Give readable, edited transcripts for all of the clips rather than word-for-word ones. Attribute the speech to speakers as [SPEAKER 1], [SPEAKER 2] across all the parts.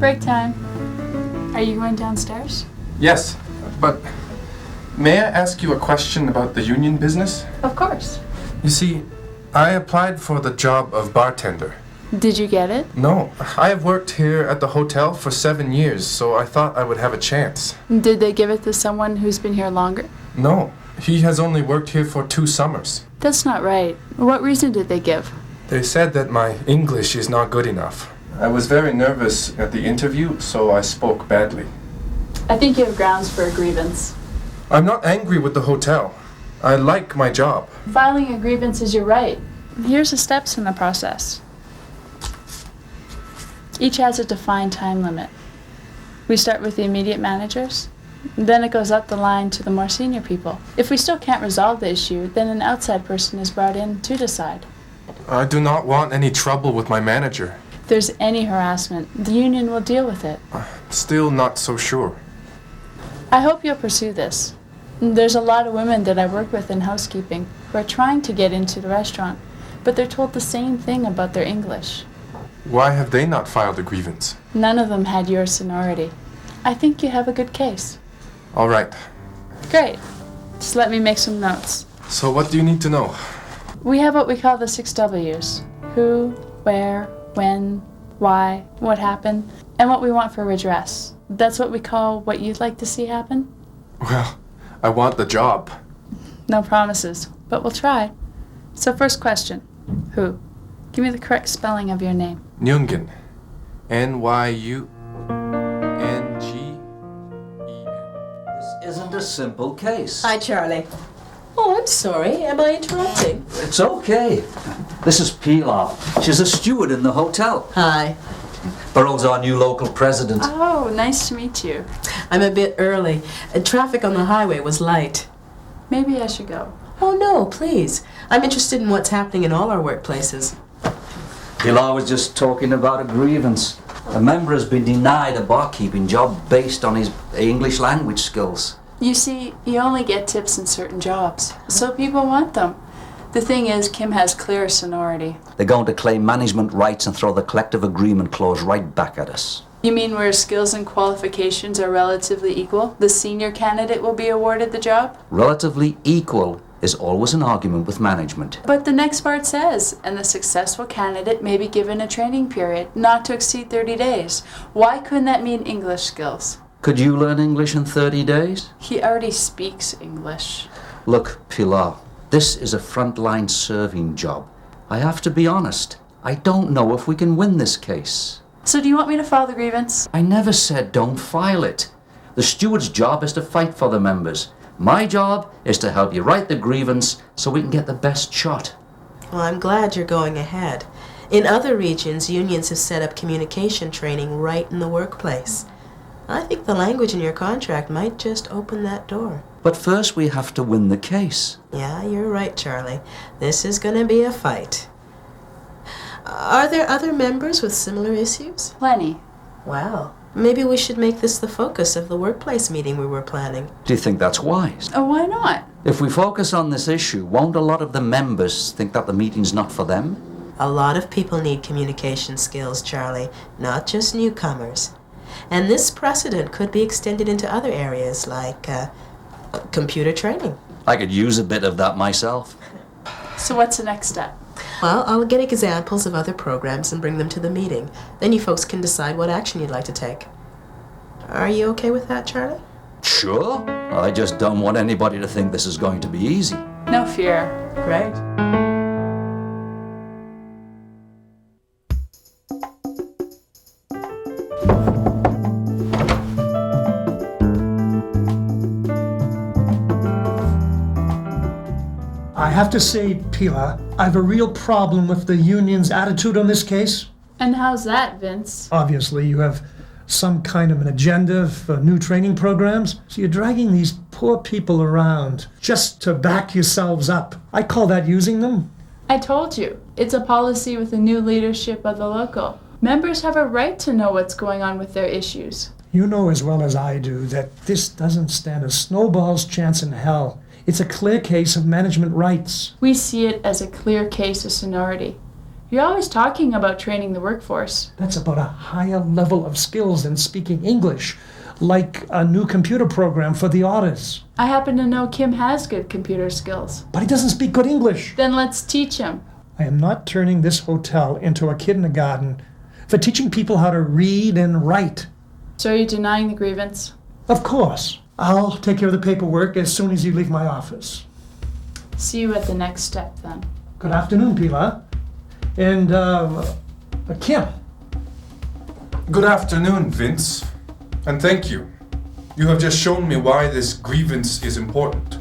[SPEAKER 1] Break time. Are you going downstairs?
[SPEAKER 2] Yes, but may I ask you a question about the union business?
[SPEAKER 1] Of course.
[SPEAKER 2] You see, I applied for the job of bartender.
[SPEAKER 1] Did you get it?
[SPEAKER 2] No, I have worked here at the hotel for 7 years, so I thought I would have a chance.
[SPEAKER 1] Did they give it to someone who's been here longer?
[SPEAKER 2] No, he has only worked here for 2 summers.
[SPEAKER 1] That's not right. What reason did they give?
[SPEAKER 2] They said that my English is not good enough. I was very nervous at the interview, so I spoke badly.
[SPEAKER 1] I think you have grounds for a grievance.
[SPEAKER 2] I'm not angry with the hotel. I like my job.
[SPEAKER 1] Filing a grievance is your right. Here's the steps in the process. Each has a defined time limit. We start with the immediate managers. Then it goes up the line to the more senior people. If we still can't resolve the issue, then an outside person is brought in to decide.
[SPEAKER 2] I do not want any trouble with my manager.
[SPEAKER 1] If there's any harassment, the union will deal with it.
[SPEAKER 2] Still not so sure.
[SPEAKER 1] I hope you'll pursue this. There's a lot of women that I work with in housekeeping who are trying to get into the restaurant, but they're told the same thing about their English.
[SPEAKER 2] Why have they not filed a grievance?
[SPEAKER 1] None of them had your seniority. I think you have a good case.
[SPEAKER 2] All right.
[SPEAKER 1] Great. Just let me make some notes.
[SPEAKER 2] So what do you need to know?
[SPEAKER 1] We have what we call the 6 W's. Who, where, when, why, what happened, and what we want for redress. That's what we call what you'd like to see happen?
[SPEAKER 2] Well, I want the job.
[SPEAKER 1] No promises, but we'll try. So first question, who? Give me the correct spelling of your name.
[SPEAKER 2] Nyungen. Nyungen.
[SPEAKER 3] This isn't a simple case.
[SPEAKER 4] Hi, Charlie. Oh, I'm sorry. Am I interrupting?
[SPEAKER 3] It's okay. This is Pilar. She's a steward in the hotel.
[SPEAKER 4] Hi.
[SPEAKER 3] Burrell's our new local president.
[SPEAKER 1] Oh, nice to meet you.
[SPEAKER 4] I'm a bit early. Traffic on the highway was light.
[SPEAKER 1] Maybe I should go.
[SPEAKER 4] Oh, no, please. I'm interested in what's happening in all our workplaces.
[SPEAKER 3] Pilar was just talking about a grievance. A member has been denied a barkeeping job based on his English language skills.
[SPEAKER 1] You see, you only get tips in certain jobs, so people want them. The thing is, Kim has clear seniority.
[SPEAKER 3] They're going to claim management rights and throw the collective agreement clause right back at us.
[SPEAKER 1] You mean where skills and qualifications are relatively equal, the senior candidate will be awarded the job?
[SPEAKER 3] Relatively equal is always an argument with management.
[SPEAKER 1] But the next part says, and the successful candidate may be given a training period not to exceed 30 days. Why couldn't that mean English skills?
[SPEAKER 3] Could you learn English in 30 days?
[SPEAKER 1] He already speaks English.
[SPEAKER 3] Look, Pilar, this is a frontline serving job. I have to be honest. I don't know if we can win this case.
[SPEAKER 1] So do you want me to file the grievance?
[SPEAKER 3] I never said don't file it. The steward's job is to fight for the members. My job is to help you write the grievance so we can get the best shot.
[SPEAKER 4] Well, I'm glad you're going ahead. In other regions, unions have set up communication training right in the workplace. I think the language in your contract might just open that door.
[SPEAKER 3] But first we have to win the case.
[SPEAKER 4] Yeah, you're right, Charlie. This is going to be a fight. Are there other members with similar issues?
[SPEAKER 1] Plenty.
[SPEAKER 4] Wow. Maybe we should make this the focus of the workplace meeting we were planning.
[SPEAKER 3] Do you think that's wise?
[SPEAKER 1] Oh, why not?
[SPEAKER 3] If we focus on this issue, won't a lot of the members think that the meeting's not for them?
[SPEAKER 4] A lot of people need communication skills, Charlie, not just newcomers. And this precedent could be extended into other areas like computer training.
[SPEAKER 3] I could use a bit of that myself.
[SPEAKER 1] So what's the next step?
[SPEAKER 4] Well, I'll get examples of other programs and bring them to the meeting. Then you folks can decide what action you'd like to take. Are you okay with that, Charlie?
[SPEAKER 3] Sure. I just don't want anybody to think this is going to be easy.
[SPEAKER 1] No fear.
[SPEAKER 4] Great.
[SPEAKER 5] I have to say, Pilar, I have a real problem with the union's attitude on this case.
[SPEAKER 1] And how's that, Vince?
[SPEAKER 5] Obviously, you have some kind of an agenda for new training programs, so you're dragging these poor people around just to back yourselves up. I call that using them.
[SPEAKER 1] I told you, it's a policy with the new leadership of the local. Members have a right to know what's going on with their issues.
[SPEAKER 5] You know as well as I do that this doesn't stand a snowball's chance in hell. It's a clear case of management rights.
[SPEAKER 1] We see it as a clear case of seniority. You're always talking about training the workforce.
[SPEAKER 5] That's about a higher level of skills than speaking English, like a new computer program for the auditors.
[SPEAKER 1] I happen to know Kim has good computer skills.
[SPEAKER 5] But he doesn't speak good English.
[SPEAKER 1] Then let's teach him.
[SPEAKER 5] I am not turning this hotel into a kindergarten for teaching people how to read and write.
[SPEAKER 1] So are you denying the grievance?
[SPEAKER 5] Of course. I'll take care of the paperwork as soon as you leave my office.
[SPEAKER 1] See you at the next step then.
[SPEAKER 5] Good afternoon, Pilar. And, Kim.
[SPEAKER 2] Good afternoon, Vince. And thank you. You have just shown me why this grievance is important.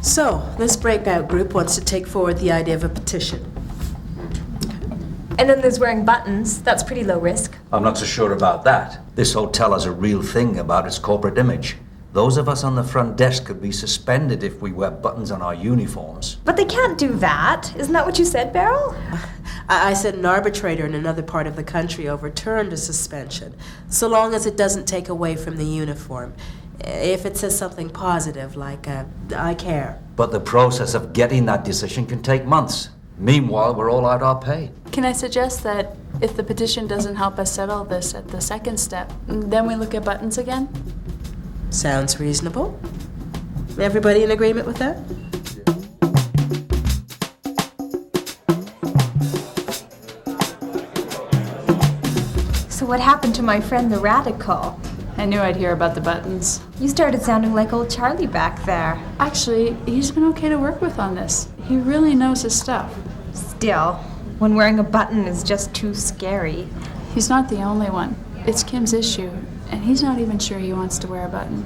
[SPEAKER 4] So, this breakout group wants to take forward the idea of a petition.
[SPEAKER 6] And then there's wearing buttons. That's pretty low risk.
[SPEAKER 3] I'm not so sure about that. This hotel has a real thing about its corporate image. Those of us on the front desk could be suspended if we wear buttons on our uniforms.
[SPEAKER 6] But they can't do that. Isn't that what you said, Beryl?
[SPEAKER 4] I said an arbitrator in another part of the country overturned a suspension, so long as it doesn't take away from the uniform. If it says something positive, like, I care.
[SPEAKER 3] But the process of getting that decision can take months. Meanwhile, we're all out our pay.
[SPEAKER 1] Can I suggest that if the petition doesn't help us settle this at the second step, then we look at buttons again?
[SPEAKER 4] Sounds reasonable. Everybody in agreement with that?
[SPEAKER 6] So what happened to my friend the radical?
[SPEAKER 1] I knew I'd hear about the buttons.
[SPEAKER 6] You started sounding like old Charlie back there.
[SPEAKER 1] Actually, he's been okay to work with on this. He really knows his stuff.
[SPEAKER 6] Still, when wearing a button is just too scary.
[SPEAKER 1] He's not the only one. It's Kim's issue, and he's not even sure he wants to wear a button.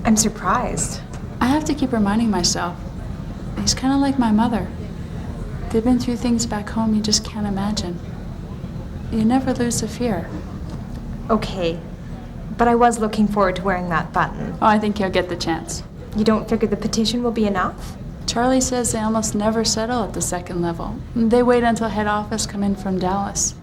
[SPEAKER 6] I'm surprised.
[SPEAKER 1] I have to keep reminding myself. He's kind of like my mother. They've been through things back home you just can't imagine. You never lose the fear.
[SPEAKER 6] Okay, but I was looking forward to wearing that button.
[SPEAKER 1] Oh, I think he'll get the chance.
[SPEAKER 6] You don't figure the petition will be enough?
[SPEAKER 1] Charlie says they almost never settle at the second level. They wait until head office come in from Dallas.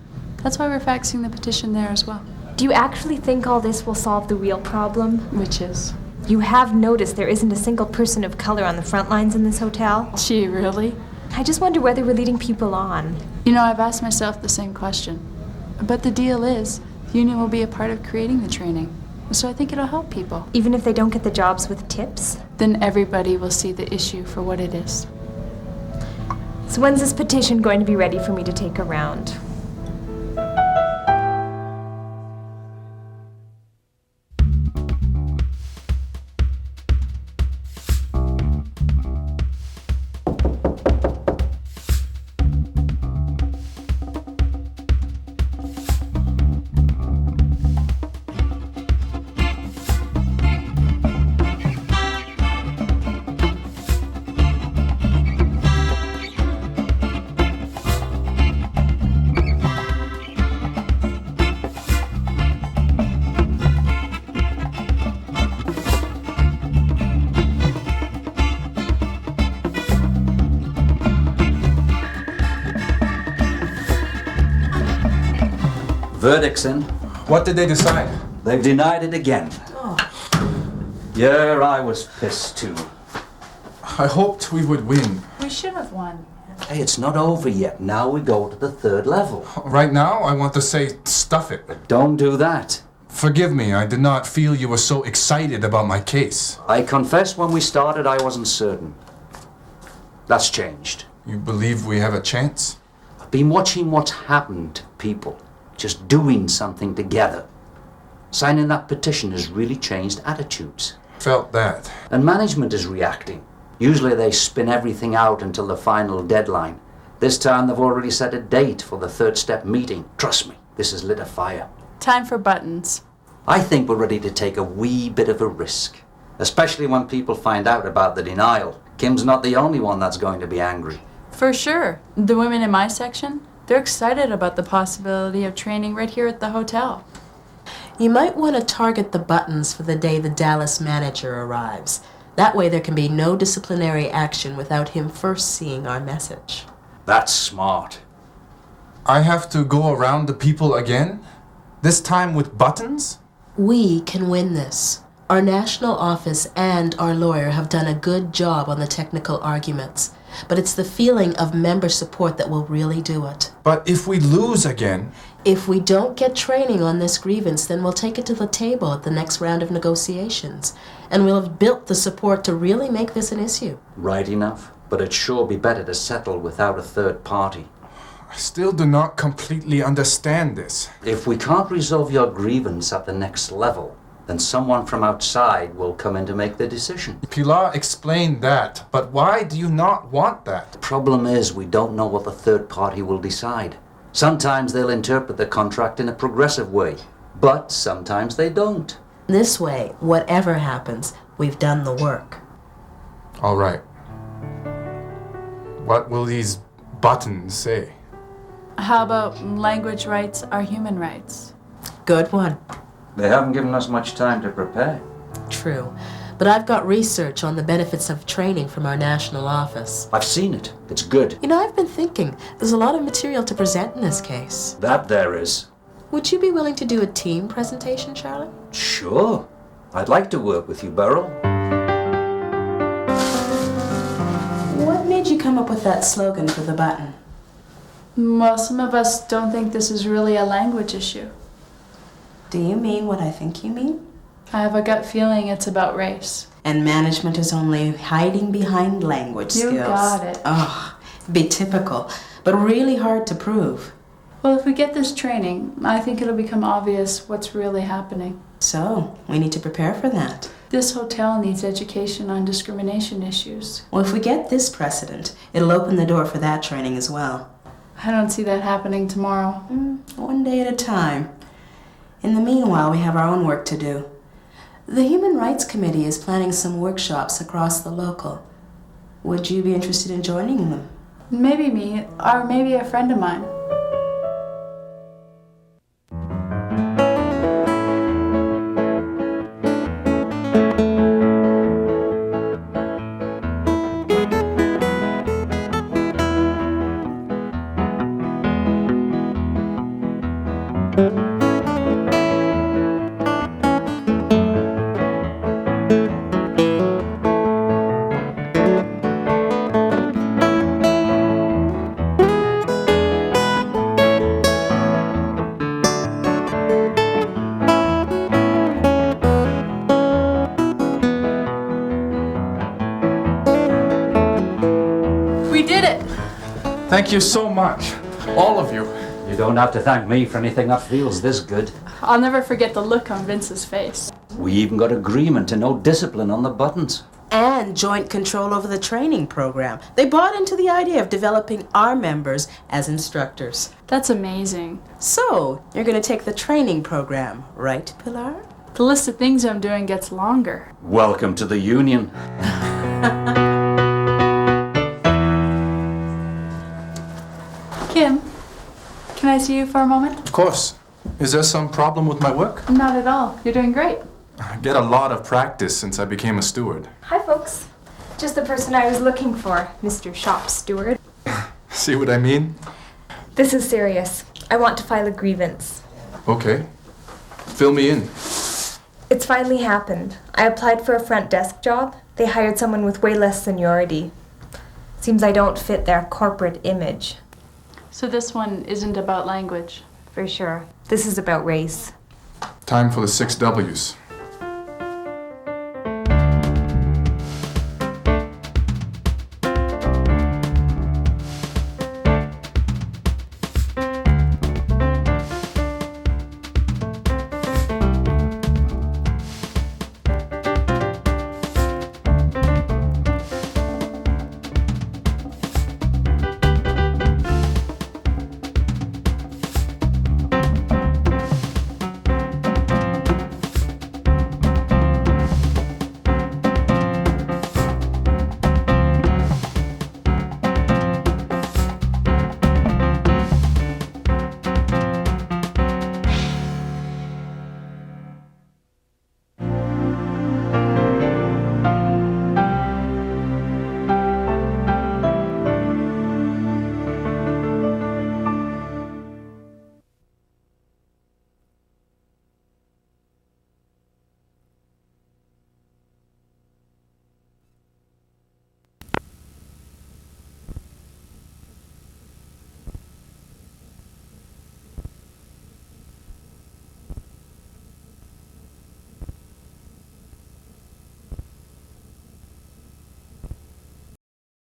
[SPEAKER 1] That's why we're faxing the petition there as well.
[SPEAKER 6] Do you actually think all this will solve the real problem?
[SPEAKER 1] Which is?
[SPEAKER 6] You have noticed there isn't a single person of color on the front lines in this hotel?
[SPEAKER 1] Gee, really?
[SPEAKER 6] I just wonder whether we're leading people on.
[SPEAKER 1] You know, I've asked myself the same question. But the deal is, the union will be a part of creating the training. So I think it'll help people.
[SPEAKER 6] Even if they don't get the jobs with tips?
[SPEAKER 1] Then everybody will see the issue for what it is.
[SPEAKER 6] So when's this petition going to be ready for me to take around?
[SPEAKER 3] Verdict's in.
[SPEAKER 2] What did they decide?
[SPEAKER 3] They've denied it again. Yeah, I was pissed too.
[SPEAKER 2] I hoped we would win.
[SPEAKER 1] We should have won.
[SPEAKER 3] Hey, it's not over yet. Now we go to the third level.
[SPEAKER 2] Right now, I want to say, stuff it.
[SPEAKER 3] Don't do that.
[SPEAKER 2] Forgive me, I did not feel you were so excited about my case.
[SPEAKER 3] I confess when we started I wasn't certain. That's changed.
[SPEAKER 2] You believe we have a chance?
[SPEAKER 3] I've been watching what's happened to people. Just doing something together. Signing that petition has really changed attitudes.
[SPEAKER 2] Felt that.
[SPEAKER 3] And management is reacting. Usually they spin everything out until the final deadline. This time they've already set a date for the third step meeting. Trust me, this has lit a fire.
[SPEAKER 1] Time for buttons.
[SPEAKER 3] I think we're ready to take a wee bit of a risk. Especially when people find out about the denial. Kim's not the only one that's going to be angry.
[SPEAKER 1] For sure. The women in my section, they're excited about the possibility of training right here at the hotel.
[SPEAKER 4] You might want to target the buttons for the day the Dallas manager arrives. That way there can be no disciplinary action without him first seeing our message.
[SPEAKER 3] That's smart.
[SPEAKER 2] I have to go around the people again? This time with buttons?
[SPEAKER 4] We can win this. Our national office and our lawyer have done a good job on the technical arguments, but it's the feeling of member support that will really do it.
[SPEAKER 2] But if we lose again...
[SPEAKER 4] If we don't get training on this grievance, then we'll take it to the table at the next round of negotiations, and we'll have built the support to really make this an issue.
[SPEAKER 3] Right enough, but it'd sure be better to settle without a third party.
[SPEAKER 2] I still do not completely understand this.
[SPEAKER 3] If we can't resolve your grievance at the next level, then someone from outside will come in to make the decision.
[SPEAKER 2] Pilar explained that, but why do you not want that?
[SPEAKER 3] The problem is we don't know what the third party will decide. Sometimes they'll interpret the contract in a progressive way, but sometimes they don't.
[SPEAKER 4] This way, whatever happens, we've done the work.
[SPEAKER 2] All right. What will these buttons say?
[SPEAKER 1] How about language rights are human rights?
[SPEAKER 4] Good one.
[SPEAKER 3] They haven't given us much time to prepare.
[SPEAKER 4] True. But I've got research on the benefits of training from our national office.
[SPEAKER 3] I've seen it. It's good.
[SPEAKER 4] You know, I've been thinking, there's a lot of material to present in this case.
[SPEAKER 3] That there is.
[SPEAKER 4] Would you be willing to do a team presentation, Charlotte?
[SPEAKER 3] Sure. I'd like to work with you, Beryl.
[SPEAKER 4] What made you come up with that slogan for the button?
[SPEAKER 1] Well, some of us don't think this is really a language issue.
[SPEAKER 4] Do you mean what I think you mean?
[SPEAKER 1] I have a gut feeling it's about race.
[SPEAKER 4] And management is only hiding behind language skills.
[SPEAKER 1] You got it.
[SPEAKER 4] Oh, it'd be typical, but really hard to prove.
[SPEAKER 1] Well, if we get this training, I think it'll become obvious what's really happening.
[SPEAKER 4] So, we need to prepare for that.
[SPEAKER 1] This hotel needs education on discrimination issues.
[SPEAKER 4] Well, if we get this precedent, it'll open the door for that training as well.
[SPEAKER 1] I don't see that happening tomorrow.
[SPEAKER 4] One day at a time. In the meanwhile, we have our own work to do. The Human Rights Committee is planning some workshops across the local. Would you be interested in joining them?
[SPEAKER 1] Maybe me, or maybe a friend of mine. We did it!
[SPEAKER 2] Thank you so much. All of you.
[SPEAKER 3] You don't have to thank me for anything that feels this good.
[SPEAKER 1] I'll never forget the look on Vince's face.
[SPEAKER 3] We even got agreement to no discipline on the buttons.
[SPEAKER 4] And joint control over the training program. They bought into the idea of developing our members as instructors.
[SPEAKER 1] That's amazing.
[SPEAKER 4] So, you're going to take the training program, right, Pilar?
[SPEAKER 1] The list of things I'm doing gets longer.
[SPEAKER 3] Welcome to the union.
[SPEAKER 1] Kim, can I see you for a moment?
[SPEAKER 2] Of course. Is there some problem with my work?
[SPEAKER 1] Not at all. You're doing great.
[SPEAKER 2] I get a lot of practice since I became a steward.
[SPEAKER 6] Hi, folks. Just the person I was looking for, Mr. Shop Steward.
[SPEAKER 2] See what I mean?
[SPEAKER 6] This is serious. I want to file a grievance.
[SPEAKER 2] Okay. Fill me in.
[SPEAKER 6] It's finally happened. I applied for a front desk job. They hired someone with way less seniority. Seems I don't fit their corporate image.
[SPEAKER 1] So this one isn't about language.
[SPEAKER 6] For sure. This is about race.
[SPEAKER 2] Time for the 6 W's.